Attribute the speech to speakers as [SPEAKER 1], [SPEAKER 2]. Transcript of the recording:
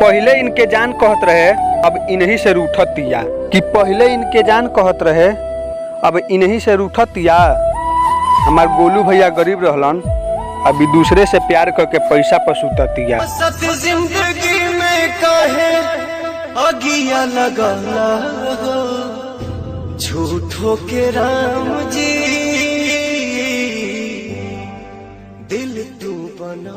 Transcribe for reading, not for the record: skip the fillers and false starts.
[SPEAKER 1] पहले इनके जान कहत रहे अब इन्हीं से रूठतिया, कि पहले इनके जान कहत रहे अब इन्हीं से रूठतिया। हमार गोलू भैया गरीब रहलन, अभी दूसरे से प्यार करके पैसा पसूततिया।
[SPEAKER 2] जिंदगी में काहे अगिया लगाना झूठो के राम जी, दिल तू बना।